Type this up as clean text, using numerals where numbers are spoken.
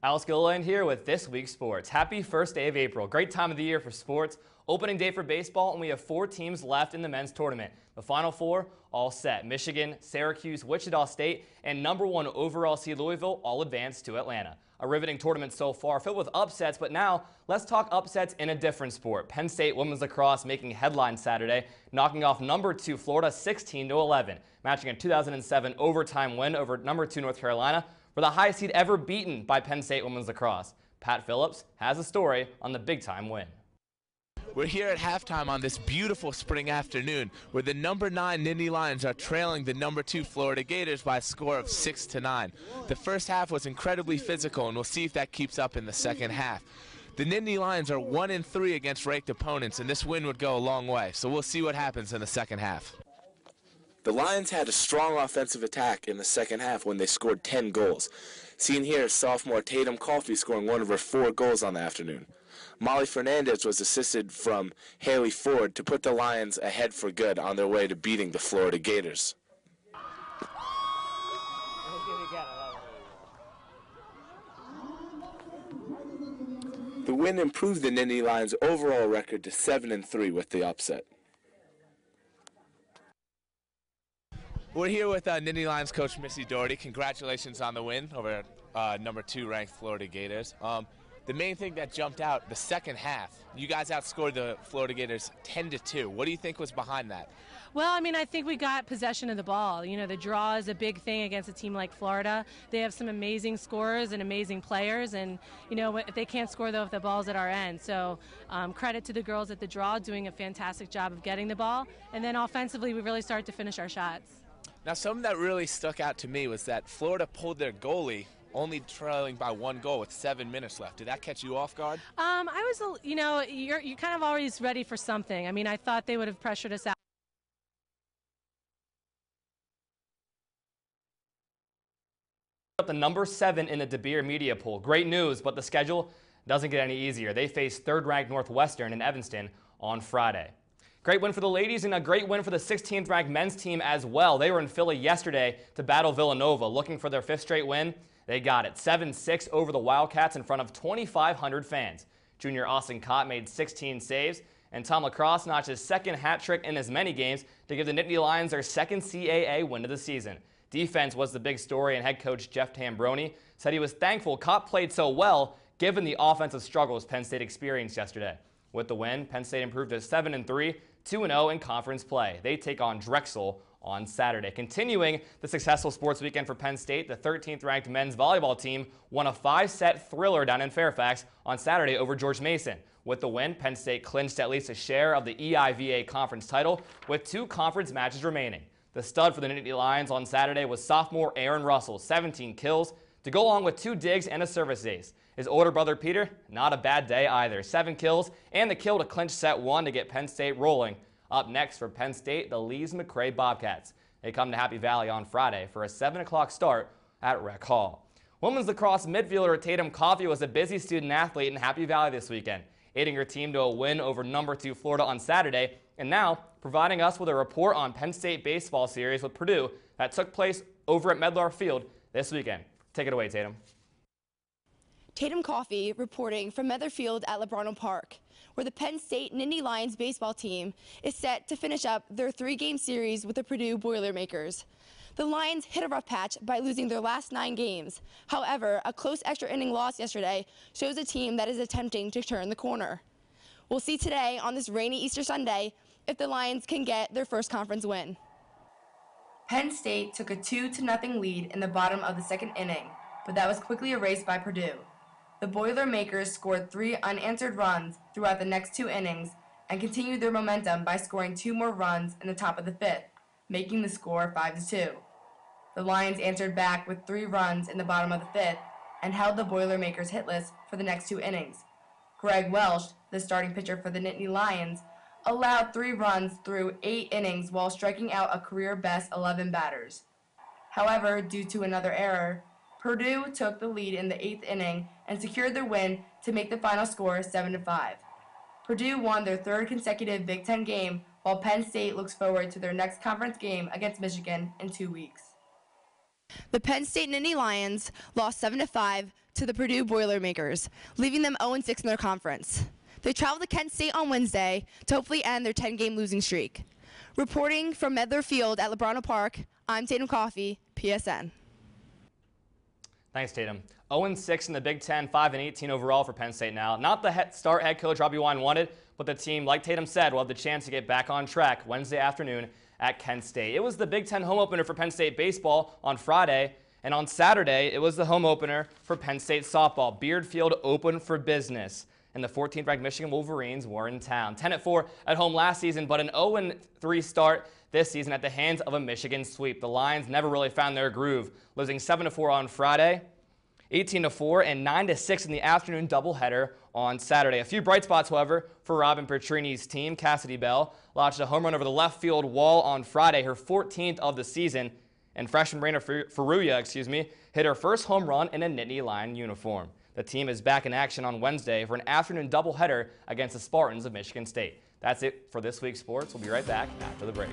Alex Gilliland here with this week's sports. Happy first day of April. Great time of the year for sports. Opening day for baseball, and we have 4 teams left in the men's tournament. The Final 4 all set. Michigan, Syracuse, Wichita State, and #1 overall seed Louisville all advanced to Atlanta. A riveting tournament so far, filled with upsets, but now let's talk upsets in a different sport. Penn State women's lacrosse making headlines Saturday, knocking off #2 Florida 16-11, matching a 2007 overtime win over #2 North Carolina for the highest seed ever beaten by Penn State women's lacrosse. Pat Phillips has a story on the big-time win. We're here at halftime on this beautiful spring afternoon where the #9 Nittany Lions are trailing the #2 Florida Gators by a score of 6-9. The first half was incredibly physical, and we'll see if that keeps up in the second half. The Nittany Lions are 1-3 against ranked opponents, and this win would go a long way, so we'll see what happens in the second half. The Lions had a strong offensive attack in the second half when they scored 10 goals. Seen here is sophomore Tatum Coffey scoring one of her 4 goals on the afternoon. Molly Fernandez was assisted from Haley Ford to put the Lions ahead for good on their way to beating the Florida Gators. The win improved the Nittany Lions' overall record to 7-3 with the upset. We're here with Nittany Lions coach Missy Doherty. Congratulations on the win over #2 ranked Florida Gators. The main thing that jumped out, the second half, you guys outscored the Florida Gators 10-2. What do you think was behind that? Well, I mean, I think we got possession of the ball. You know, the draw is a big thing against a team like Florida. They have some amazing scorers and amazing players, and, you know, if they can't score, though, if the ball's at our end. So credit to the girls at the draw doing a fantastic job of getting the ball. And then offensively, we really started to finish our shots. Now, something that really stuck out to me was that Florida pulled their goalie only trailing by 1 goal with 7 minutes left. Did that catch you off guard? I was, you know, you're kind of always ready for something. I mean, I thought they would have pressured us out. Up the #7 in the DeBeer media poll. Great news, but the schedule doesn't get any easier. They face 3rd-ranked Northwestern in Evanston on Friday. Great win for the ladies and a great win for the 16th-ranked men's team as well. They were in Philly yesterday to battle Villanova, looking for their 5th straight win. They got it, 7-6 over the Wildcats in front of 2,500 fans. Junior Austin Cott made 16 saves, and Tom Lacrosse notched his 2nd hat trick in as many games to give the Nittany Lions their 2nd CAA win of the season. Defense was the big story, and head coach Jeff Tambroni said he was thankful Cott played so well given the offensive struggles Penn State experienced yesterday. With the win, Penn State improved to 7-3, 2-0 in conference play. They take on Drexel on Saturday. Continuing the successful sports weekend for Penn State, the 13th-ranked men's volleyball team won a 5-set thriller down in Fairfax on Saturday over George Mason. With the win, Penn State clinched at least a share of the EIVA conference title with 2 conference matches remaining. The stud for the Nittany Lions on Saturday was sophomore Aaron Russell, 17 kills, to go along with 2 digs and a service ace. His older brother Peter, not a bad day either, 7 kills and the kill to clinch set 1 to get Penn State rolling. Up next for Penn State, the Lees-McRae Bobcats. They come to Happy Valley on Friday for a 7 o'clock start at Rec Hall. Women's lacrosse midfielder Tatum Coffey was a busy student athlete in Happy Valley this weekend, aiding her team to a win over #2 Florida on Saturday, and now providing us with a report on Penn State baseball series with Purdue that took place over at Medlar Field this weekend. Take it away, Tatum. Tatum Coffey reporting from Medlar Field at Lebrano Park, where the Penn State Nittany Lions baseball team is set to finish up their 3-game series with the Purdue Boilermakers. The Lions hit a rough patch by losing their last 9 games. However, a close extra inning loss yesterday shows a team that is attempting to turn the corner. We'll see today on this rainy Easter Sunday if the Lions can get their first conference win. Penn State took a 2-0 lead in the bottom of the 2nd inning, but that was quickly erased by Purdue. The Boilermakers scored 3 unanswered runs throughout the next 2 innings and continued their momentum by scoring 2 more runs in the top of the 5th, making the score 5-2. The Lions answered back with 3 runs in the bottom of the 5th and held the Boilermakers hitless for the next 2 innings. Greg Welsh, the starting pitcher for the Nittany Lions, allowed 3 runs through 8 innings while striking out a career-best 11 batters. However, due to another error, Purdue took the lead in the 8th inning and secured their win to make the final score 7-5. Purdue won their 3rd consecutive Big Ten game, while Penn State looks forward to their next conference game against Michigan in 2 weeks. The Penn State Nittany Lions lost 7-5 to the Purdue Boilermakers, leaving them 0-6 in their conference. They travel to Kent State on Wednesday to hopefully end their 10-game losing streak. Reporting from Medler Field at LeBron Park, I'm Tatum Coffey, PSN. Thanks, Tatum. 0-6 in the Big Ten, 5-18 overall for Penn State now. Not the start head coach Robbie Wine wanted, but the team, like Tatum said, will have the chance to get back on track Wednesday afternoon at Kent State. It was the Big Ten home opener for Penn State baseball on Friday, and on Saturday, it was the home opener for Penn State softball. Beard Field open for business, and the 14th-ranked Michigan Wolverines were in town. 10-4 at home last season, but an 0-3 start this season at the hands of a Michigan sweep. The Lions never really found their groove, losing 7-4 on Friday, 18-4, and 9-6 in the afternoon doubleheader on Saturday. A few bright spots, however, for Robin Petrini's team. Cassidy Bell launched a home run over the left field wall on Friday, her 14th of the season, and freshman Raina Faruya, hit her first home run in a Nittany Lion uniform. The team is back in action on Wednesday for an afternoon doubleheader against the Spartans of Michigan State. That's it for this week's sports. We'll be right back after the break.